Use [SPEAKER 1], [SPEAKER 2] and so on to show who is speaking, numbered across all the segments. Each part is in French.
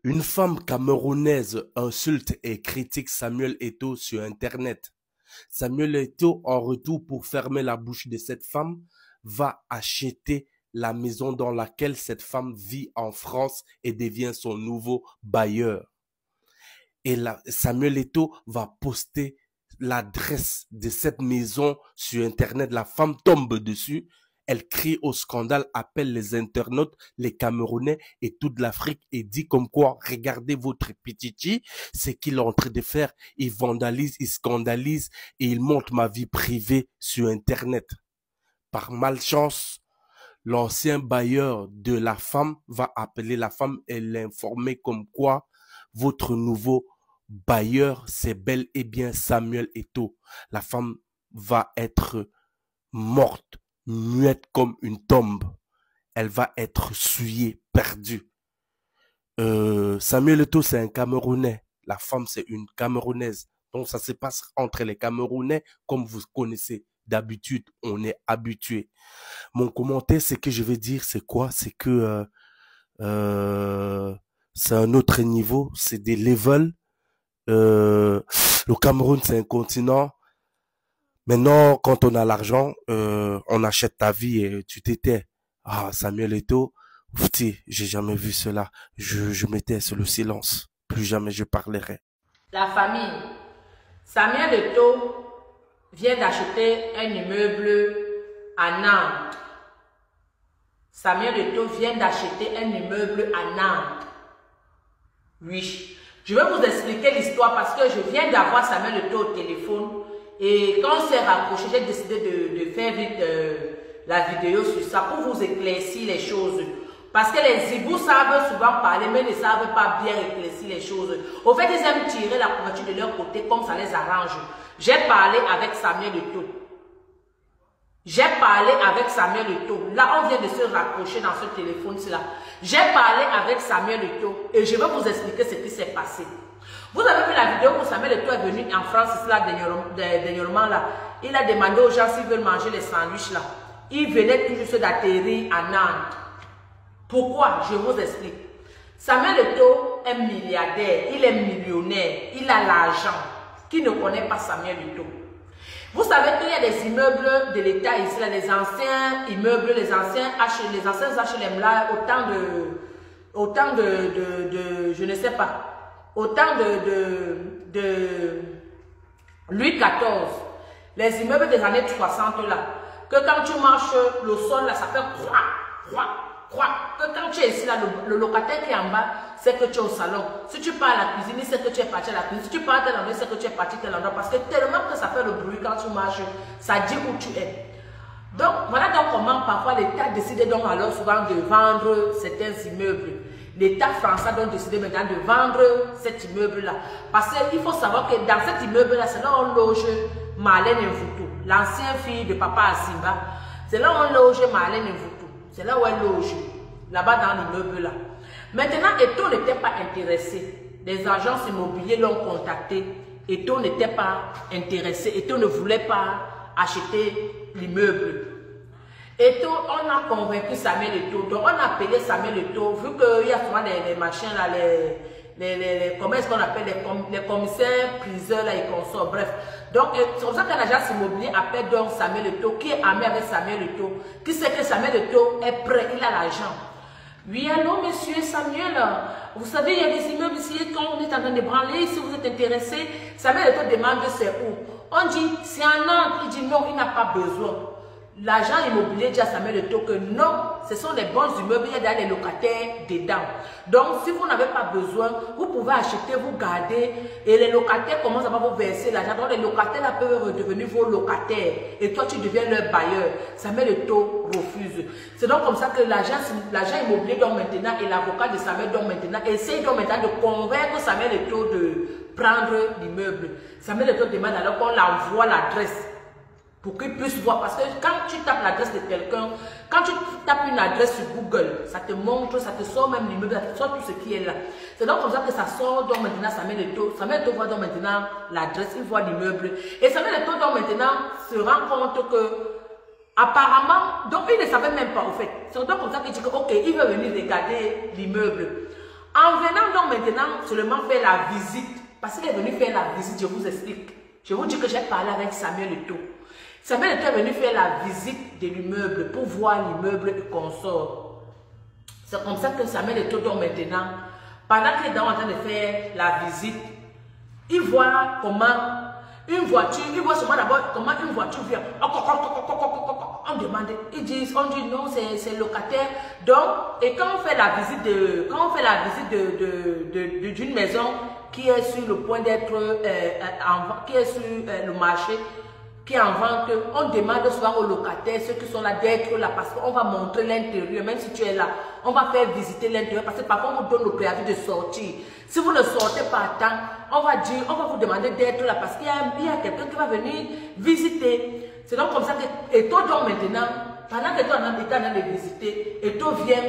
[SPEAKER 1] Une femme camerounaise insulte et critique Samuel Eto'o sur Internet. Samuel Eto'o, en retour pour fermer la bouche de cette femme, va acheter la maison dans laquelle cette femme vit en France et devient son nouveau bailleur. Et là, Samuel Eto'o va poster l'adresse de cette maison sur Internet. La femme tombe dessus. Elle crie au scandale, appelle les internautes, les Camerounais et toute l'Afrique et dit comme quoi, regardez votre petiti, ce qu'il est en train de faire. Il vandalise, il scandalise et il montre ma vie privée sur Internet. Par malchance, l'ancien bailleur de la femme va appeler la femme et l'informer comme quoi votre nouveau bailleur, c'est bel et bien Samuel Eto'o. La femme va être morte, muette comme une tombe. Elle va être souillée, perdue. Samuel Eto'o, c'est un Camerounais. La femme, c'est une Camerounaise. Donc, ça se passe entre les Camerounais, comme vous connaissez. D'habitude, on est habitué. Mon commentaire, c'est que je vais dire, c'est quoi? C'est que c'est un autre niveau, c'est des levels. Le Cameroun, c'est un continent. Maintenant, quand on a l'argent, on achète ta vie et tu t'étais. Ah, Samuel Eto'o, j'ai jamais vu cela. Je m'étais sur le silence. Plus jamais je parlerai.
[SPEAKER 2] La famille. Samuel Eto'o vient d'acheter un immeuble à Nantes. Samuel Eto'o vient d'acheter un immeuble à Nantes. Oui. Je vais vous expliquer l'histoire parce que je viens d'avoir Samuel Eto'o au téléphone. Et quand on s'est rapproché, j'ai décidé de faire vite la vidéo sur ça pour vous éclaircir les choses. Parce que les hiboux savent souvent parler, mais ne savent pas bien éclaircir les choses. Au fait, ils aiment tirer la couverture de leur côté comme ça les arrange. J'ai parlé avec Samuel Eto'o. J'ai parlé avec Samuel Eto'o. Là, on vient de se rapprocher dans ce téléphone-là. J'ai parlé avec Samuel Eto'o et je vais vous expliquer ce qui s'est passé. Vous avez vu la vidéo où Samuel Eto'o est venu en France, là, dernièrement, là. Il a demandé aux gens s'ils veulent manger les sandwichs, là. Il venait tout juste d'atterrir à Nantes. Pourquoi? Je vous explique. Samuel Eto'o est milliardaire, il est millionnaire, il a l'argent. Qui ne connaît pas Samuel Eto'o? Vous savez qu'il y a des immeubles de l'État ici, là, les anciens immeubles, les anciens HLM là, autant de je ne sais pas. Autant de Louis XIV, les immeubles des années 60 là, que quand tu marches, le sol là, ça fait croix, que quand tu es ici là, le locataire qui est en bas, c'est que tu es au salon. Si tu pars à la cuisine, c'est que tu es parti à la cuisine. Si tu pars à tel endroit, c'est que tu es parti à tel endroit. Parce que tellement que ça fait le bruit quand tu marches, ça dit où tu es. Donc, voilà donc comment parfois l'État décide donc alors souvent de vendre certains immeubles. L'État français a donc décidé maintenant de vendre cet immeuble-là. Parce qu'il faut savoir que dans cet immeuble-là, c'est là où on loge Marlène Mvoutou, l'ancienne fille de Papa Asimba. C'est là où on loge Marlène Mvoutou. C'est là où elle loge, là-bas dans l'immeuble-là. Maintenant, Eto'o n'était pas intéressé. Les agences immobiliers l'ont contacté. Eto'o n'était pas intéressé. Eto'o ne voulait pas acheter l'immeuble. Eto'o, on a convaincu Samuel Eto'o. Donc, on a appelé Samuel Eto'o, vu qu'il y a souvent les machins là, comment est-ce qu'on appelle les commissaires, priseurs là, et consorts, bref. Donc, c'est comme ça qu'un agence immobilier appelle donc Samuel Eto'o, qui est ami avec Samuel Eto'o, qui sait que Samuel Eto'o est prêt, il a l'argent. Oui, allô, monsieur Samuel, vous savez, il y a des immeubles ici, quand on est en train de branler, si vous êtes intéressé, Samuel Eto'o demande c'est où. On dit, c'est en Nantes. Il dit non, il n'a pas besoin. L'agent immobilier dit à Samuel Eto'o que non, ce sont les bons immeubles, il y a des locataires dedans. Donc, si vous n'avez pas besoin, vous pouvez acheter, vous garder, et les locataires commencent à vous verser l'argent. Donc, les locataires là, peuvent redevenir vos locataires, et toi, tu deviens leur bailleur. Samuel Eto'o refuse. C'est donc comme ça que l'agent immobilier, donc maintenant, et l'avocat de Samuel, donc maintenant, essaye donc maintenant de convaincre Samuel Eto'o de prendre l'immeuble. Samuel Eto'o demande alors qu'on l'envoie l'adresse, pour qu'ils puissent voir. Parce que quand tu tapes l'adresse de quelqu'un, quand tu tapes une adresse sur Google, ça te montre, ça te sort même l'immeuble, ça te sort tout ce qui est là. C'est donc comme ça que ça sort donc maintenant Samuel Eto'o. Samuel Eto'o voit donc maintenant l'adresse, il voit l'immeuble. Et Samuel Eto'o donc maintenant se rend compte que apparemment, donc il ne savait même pas au fait. C'est donc comme ça qu'il dit que ok, il veut venir regarder l'immeuble. En venant donc maintenant seulement faire la visite, parce qu'il est venu faire la visite, je vous explique. Je vous dis que j'ai parlé avec Samuel Eto'o. Samuel Eto'o est venu faire la visite de l'immeuble pour voir l'immeuble et consort. C'est comme ça que Samuel Eto'o donc maintenant, pendant qu'il est en train de faire la visite, il voit comment une voiture, il voit seulement d'abord comment une voiture vient. On demande, on dit non, c'est locataire. Donc, et quand on fait la visite d'une maison qui est sur le point d'être qui est sur le marché, qui est en vente, on demande souvent aux locataires, ceux qui sont là, d'être là, parce qu'on va montrer l'intérieur, même si tu es là, on va faire visiter l'intérieur, parce que parfois on vous donne le préavis de sortir. Si vous ne sortez pas à temps, on va vous demander d'être là, parce qu'il y a quelqu'un qui va venir visiter. C'est donc comme ça que Eto'o donc maintenant, pendant que Eto'o est en train de visiter, Eto'o vient,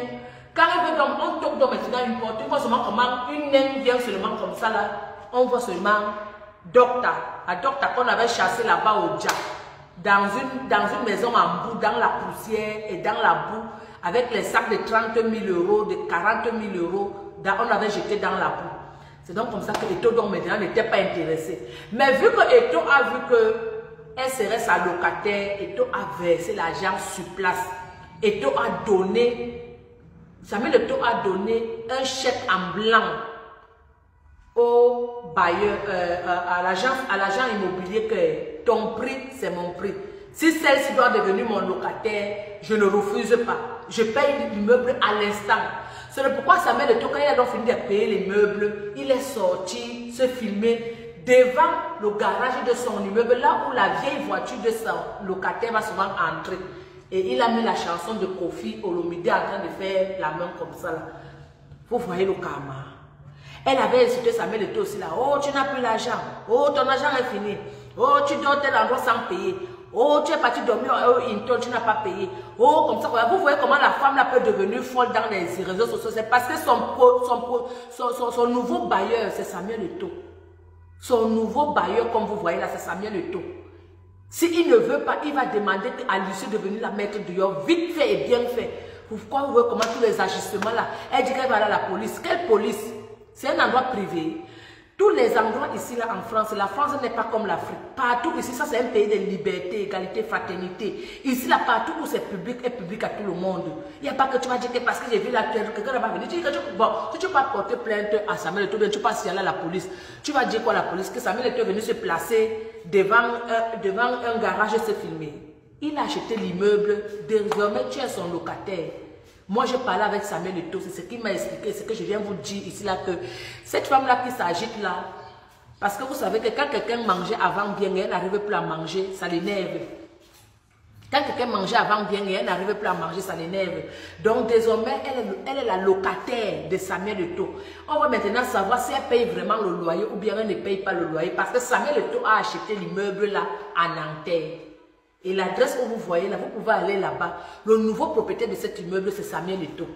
[SPEAKER 2] quand il veut donc, on toque donc maintenant une porte, on voit seulement comment une naine vient seulement comme ça là, on voit seulement Docteur, à Docteur qu'on avait chassé là-bas au Dja, dans une maison en boue, dans la poussière et dans la boue, avec les sacs de 30 000 euros, de 40 000 euros, on avait jeté dans la boue. C'est donc comme ça que Eto'o donc maintenant n'était pas intéressé. Mais vu que Eto'o a vu qu'elle serait sa locataire, Eto'o a versé l'argent sur place. Eto'o a donné, Samuel Eto'o a donné un chèque en blanc au bailleur, à l'agent immobilier que ton prix, c'est mon prix. Si celle-ci doit devenir mon locataire, je ne refuse pas. Je paye l'immeuble à l'instant. C'est pourquoi Samuel Eto'o, quand il a donc fini de payer les meubles, il est sorti se filmer devant le garage de son immeuble, là où la vieille voiture de son locataire va souvent entrer. Et il a mis la chanson de Kofi Olomide en train de faire la main comme ça là. Vous voyez le karma. Elle avait insulté Samuel Eto'o aussi là. Oh, tu n'as plus l'argent. Oh, ton argent est fini. Oh, tu dors tel endroit sans payer. Oh, tu es parti dormir au Hinton, tu n'as pas payé. Oh, comme ça. Vous voyez comment la femme là peut devenir folle dans les réseaux sociaux. C'est parce que son nouveau bailleur, c'est Samuel Eto'o. Son nouveau bailleur, comme vous voyez là, c'est Samuel Eto'o. S'il ne veut pas, il va demander à Lucie de venir la mettre dehors. Vite fait et bien fait. Pourquoi vous voyez comment tous les ajustements là. Elle dit qu'elle va aller à la police. Quelle police? C'est un endroit privé. Tous les endroits ici là en France, la France n'est pas comme l'Afrique. Partout ici, ça c'est un pays de liberté, égalité, fraternité. Ici là, partout où c'est public, est public à tout le monde. Il n'y a pas que tu vas dire que parce que j'ai vu là, quelqu'un va venir. Tu dis que tu vas porter plainte à Samuel Eto'o, tu vas signaler à la police. Tu vas dire quoi à la police? Que Samuel Eto'o est venu se placer devant un garage et se filmer. Il a acheté l'immeuble, désormais tu es son locataire. Moi, je parlais avec Samuel Eto'o, c'est ce qu'il m'a expliqué, ce que je viens vous dire ici là, que cette femme-là qui s'agite là, parce que vous savez que quand quelqu'un mangeait avant bien et elle n'arrive plus à manger, ça l'énerve. Quand quelqu'un mangeait avant bien et elle n'arrive plus à manger, ça l'énerve. Donc désormais, elle est la locataire de Samuel Eto'o. On va maintenant savoir si elle paye vraiment le loyer ou bien elle ne paye pas le loyer, parce que Samuel Eto'o a acheté l'immeuble là à Nanterre. Et l'adresse où vous voyez là, vous pouvez aller là-bas. Le nouveau propriétaire de cet immeuble, c'est Samuel Eto'o.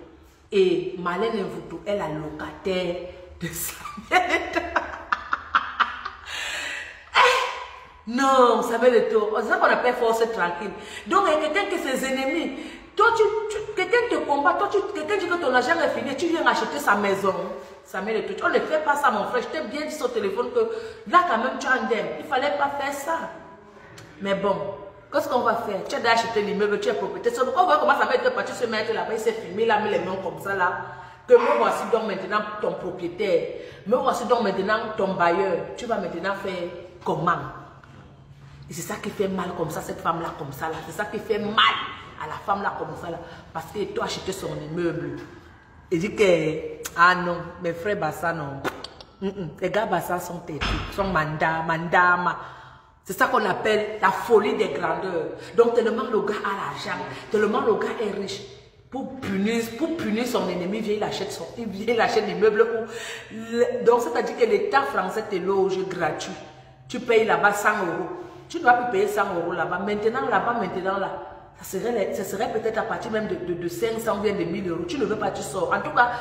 [SPEAKER 2] Et Marlène Mvuto est la locataire de Samuel Eto'o. Non, Samuel Eto'o, c'est ça qu'on appelle force tranquille. Donc, il y a quelqu'un qui est ses ennemis. Toi, quelqu'un te combat, quelqu'un dit que ton argent est fini, tu viens acheter sa maison. Samuel Eto'o, on ne fait pas ça, mon frère. Je t'ai bien dit sur le téléphone que là, quand même, tu as un dème. Il ne fallait pas faire ça. Mais bon. Qu'est-ce qu'on va faire? Tu as déjà acheté l'immeuble, tu es propriétaire. On voit comment ça va être parti se mettre là-bas, il s'est filmé, il a mis les mains comme ça là. Que me voici donc maintenant ton propriétaire. Me voici donc maintenant ton bailleur. Tu vas maintenant faire comment? Et c'est ça qui fait mal comme ça, cette femme là comme ça là. C'est ça qui fait mal à la femme là comme ça là. Parce que tu as acheté son immeuble. Il dit que, ah non, mes frères Bassa non. Les gars Bassa sont têtus, sont mandama. C'est ça qu'on appelle la folie des grandeurs. Donc tellement le gars a l'argent, tellement le gars est riche. Pour punir son ennemi, il achète l'immeuble. Donc c'est-à-dire que l'État français te loge gratuit. Tu payes là-bas 100 €. Tu ne dois plus payer 100 € là-bas. Maintenant là, ça serait peut-être à partir même de 500 ou bien de 1000 €. Tu ne veux pas, tu sors. En tout cas,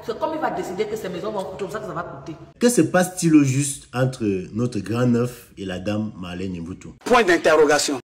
[SPEAKER 2] c'est comme il va décider que ces maisons vont coûter, comme ça que ça va coûter.
[SPEAKER 3] Que se passe-t-il au juste entre notre grand neuf et la dame Marlène Mvuto?
[SPEAKER 4] Point d'interrogation.